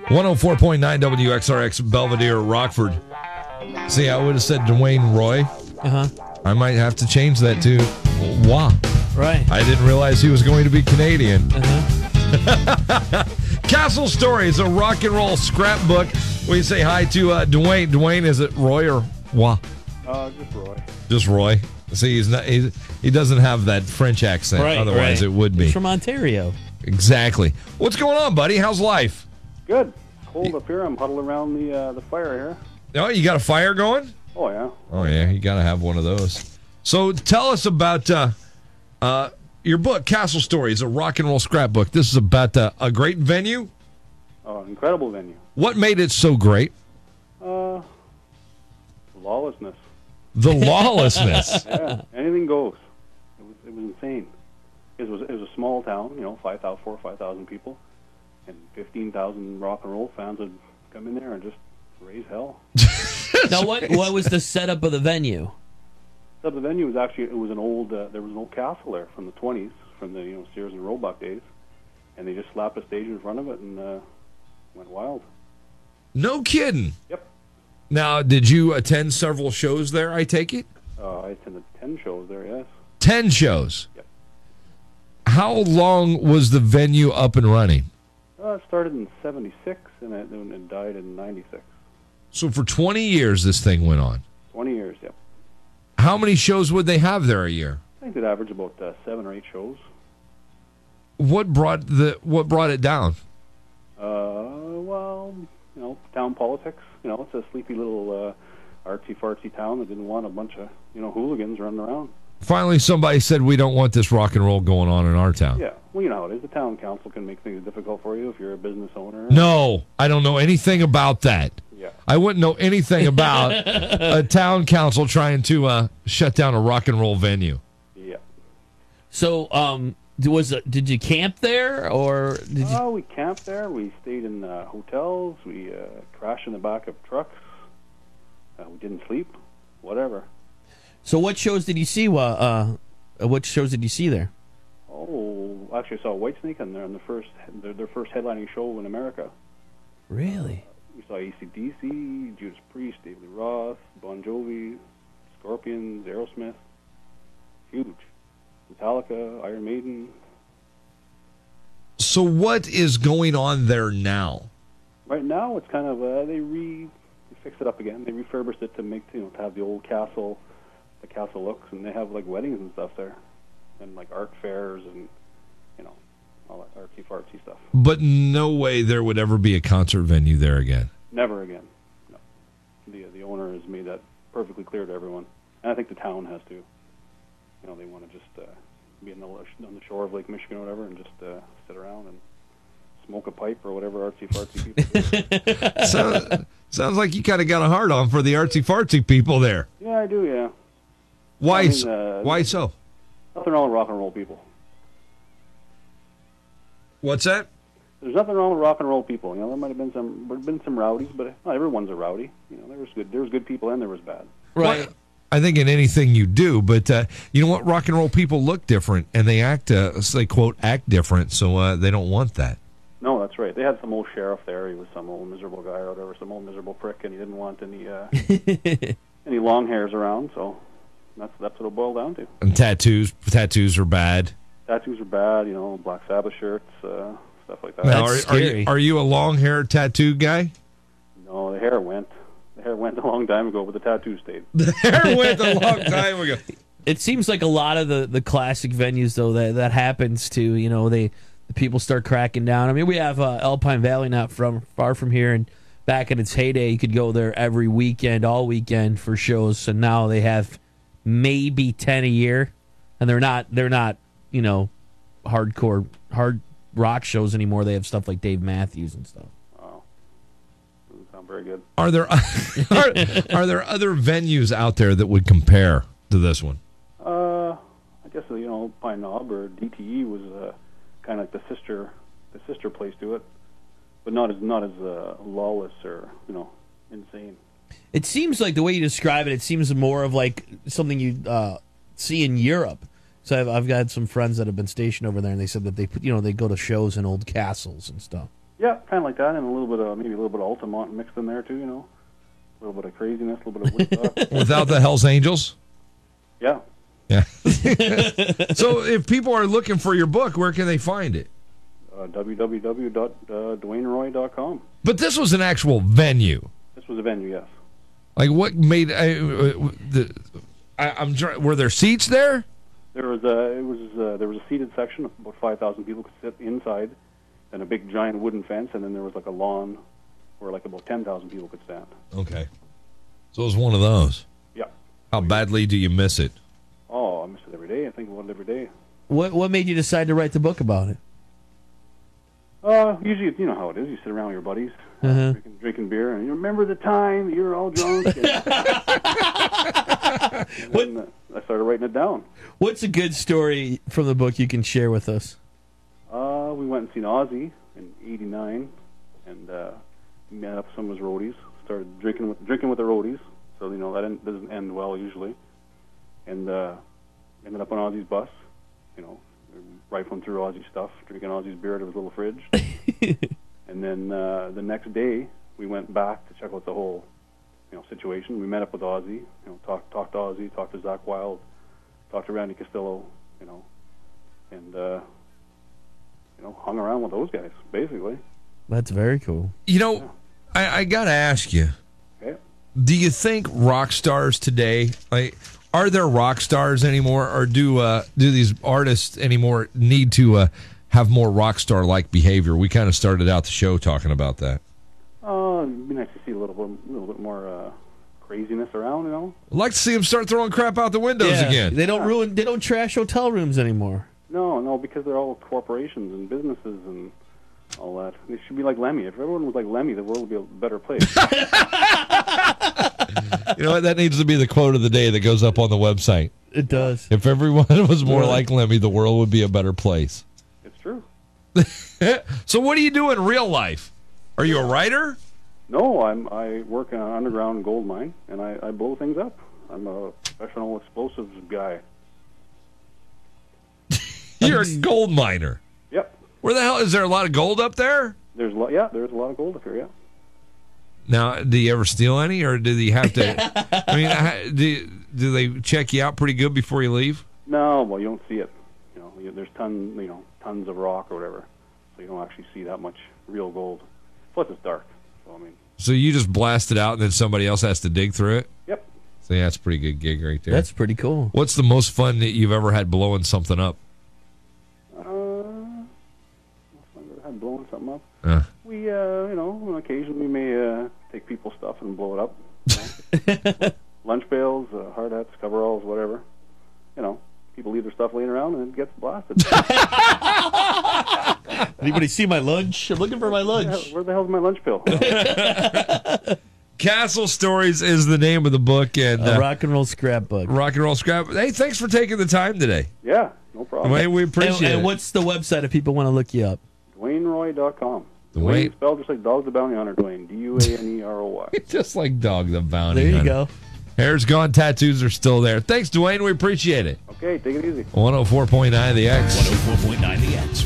104.9 WXRX Belvedere, Rockford. See, I would have said Dwayne Roy. I might have to change that to Wah. Right. I didn't realize he was going to be Canadian. Castle Stories, a rock and roll scrapbook. We say hi to Dwayne. Dwayne, is it Roy or Wah? Just Roy. Just Roy. See, he doesn't have that French accent. Right, Otherwise, it would be. He's from Ontario. Exactly. What's going on, buddy? How's life? Good. Cold up here. I'm huddled around the fire here. Oh, you got a fire going? Oh, yeah. Oh, yeah. You got to have one of those. So tell us about your book, Castle Stories, a rock and roll scrapbook. This is about a great venue. Oh, incredible venue. What made it so great? Lawlessness. The lawlessness. Yeah, anything goes. It was insane. It was a small town, 4,000 or 5,000 people, and 15,000 rock and roll fans would come in there and just raise hell. Now, what was the setup of the venue? So the venue was actually there was an old castle there from the 20s, from the Sears and Roebuck days, and they just slapped a stage in front of it and went wild. No kidding. Yep. Now, did you attend several shows there, I take it? I attended 10 shows there, yes. 10 shows? Yep. How long was the venue up and running? It started in 76, and it died in 96. So for 20 years, this thing went on? 20 years, yep. How many shows would they have there a year? I think they'd average about 7 or 8 shows. What brought it down? Well, town politics. It's a sleepy little artsy-fartsy town that didn't want a bunch of, hooligans running around. Finally, somebody said, we don't want this rock and roll going on in our town. Yeah, well, you know how it is. The town council can make things difficult for you if you're a business owner. No, I don't know anything about that. Yeah. I wouldn't know anything about a town council trying to shut down a rock and roll venue. Yeah. So, did you camp there, or did you? We camped there. We stayed in hotels. We crashed in the back of trucks. We didn't sleep. Whatever. So, what shows did you see? What shows did you see there? Oh, actually, I saw Whitesnake on there on their first headlining show in America. Really? We saw AC/DC, Judas Priest, David Lee Roth, Bon Jovi, Scorpions, Aerosmith. Huge. Metallica, Iron Maiden. So what is going on there now? Right now, it's kind of they fixed it up again. They refurbished it to make to have the old castle, the castle looks, and they have like weddings and stuff there, and like art fairs and all that artsy fartsy stuff. But no way there would ever be a concert venue there again. Never again. No. The owner has made that perfectly clear to everyone, and I think the town has to. They want to just be on the shore of Lake Michigan or whatever and just sit around and smoke a pipe or whatever artsy-fartsy people do. Sounds like you kind of got a hard on for the artsy-fartsy people there. Yeah, I do, yeah. Why, why so? so? Nothing wrong with rock and roll people. What's that? There's nothing wrong with rock and roll people. There might have been some rowdies, but not everyone's a rowdy. There was good people and there was bad. Right. Well, I think in anything you do, but you know what? Rock and roll people look different, and they they quote act different, so they don't want that. No, that's right. They had some old sheriff there. He was some old miserable guy or whatever, some old miserable prick, and he didn't want any any long hairs around. So that's what it boiled down to. And tattoos are bad. Tattoos are bad. Black Sabbath shirts, stuff like that. Now, That's scary. Are you a long hair tattoo guy? No, the hair went. The hair went a long time ago, but the tattoo stayed. The hair went a long time ago. It seems like a lot of the classic venues, though, that happens to. The people start cracking down. I mean, we have Alpine Valley not far from here, and back in its heyday, you could go there every weekend, all weekend for shows. And now they have maybe 10 a year, and they're not hardcore hard rock shows anymore. They have stuff like Dave Matthews and stuff. Oh, doesn't sound very good. Are there are there other venues out there that would compare to this one? I guess Pine Knob or DTE was kind of like the sister place to it, but not as lawless or insane. It seems like the way you describe it, it seems more of like something you see in Europe. So I've got some friends that have been stationed over there, and they said that they go to shows in old castles and stuff. Yeah, kind of like that, and a little bit of maybe a little bit of Altamont mixed in there too. You know, a little bit of craziness, a little bit of Woodstock. Without the Hells Angels? Yeah. Yeah. So if people are looking for your book, where can they find it? www.duaneroy.com. But this was an actual venue. This was a venue, yes. Like what made were there seats there? There was a seated section of about 5,000 people could sit inside, and a big giant wooden fence, and then there was like a lawn where like about 10,000 people could stand. Okay. So it was one of those. Yeah. How badly do you miss it? Oh, I miss it every day. I think about it every day. What made you decide to write the book about it? Usually, you know how it is. You sit around with your buddies, drinking beer, and you remember the time you're all drunk. And then, I started writing it down. What's a good story from the book you can share with us? We went and seen Ozzy in '89, and met up with some of his roadies. Started drinking with the roadies, so you know that doesn't end well usually. And ended up on Ozzy's bus, you know, rifling through Ozzy stuff, drinking Ozzy's beer out of his little fridge. And then the next day, we went back to check out the whole, you know, situation. We met up with Ozzy, you know, talked to Ozzy, talked to Zach Wilde, talked to Randy Castillo, you know, and you know, hung around with those guys basically. That's very cool. You know, I gotta ask you. Okay. Do you think rock stars today, like, are there rock stars anymore, or do these artists anymore need to have more rock star like behavior? We kind of started out the show talking about that. It'd be nice to see a little bit more craziness around, you know. I'd like to see them start throwing crap out the windows again. They don't trash hotel rooms anymore. No, because they're all corporations and businesses and all that. They should be like Lemmy. If everyone was like Lemmy, the world would be a better place. You know what? That needs to be the quote of the day that goes up on the website. It does. If everyone was more like Lemmy, the world would be a better place. It's true. So what do you do in real life? Are you a writer? No, I work in an underground gold mine, and I blow things up. I'm a professional explosives guy. You're a gold miner. Yep. Where the hell is there a lot of gold up there? There's a lot of gold up here. Yeah. Now, do you ever steal any, or do you have to? I mean, do they check you out pretty good before you leave? No, well, you don't see it. You know, there's tons of rock or whatever, so you don't actually see that much real gold. Plus, it's dark. So I mean. So you just blast it out, and then somebody else has to dig through it. Yep. So yeah, that's a pretty good gig right there. That's pretty cool. What's the most fun that you've ever had blowing something up? Had blowing something up. We, you know, on occasion we may take people's stuff and blow it up. You know? Lunch pails, hard hats, coveralls, whatever. You know, people leave their stuff laying around and it gets blasted. Anybody see my lunch? I'm looking for my lunch. Where the hell's my lunch pail? Castle Stories is the name of the book, and Rock and Roll Scrapbook. Rock and Roll Scrap. Hey, thanks for taking the time today. Yeah, no problem. Hey, we appreciate it. And what's the website if people want to look you up? DuaneRoy.com. Duane, spelled just like Dog the Bounty Hunter, Duane. Duaneroy. just like Dog the Bounty There you Hunter. go. Hair's gone, tattoos are still there. Thanks, Duane. We appreciate it. Okay, take it easy. 104.9 The X. 104.9 The X.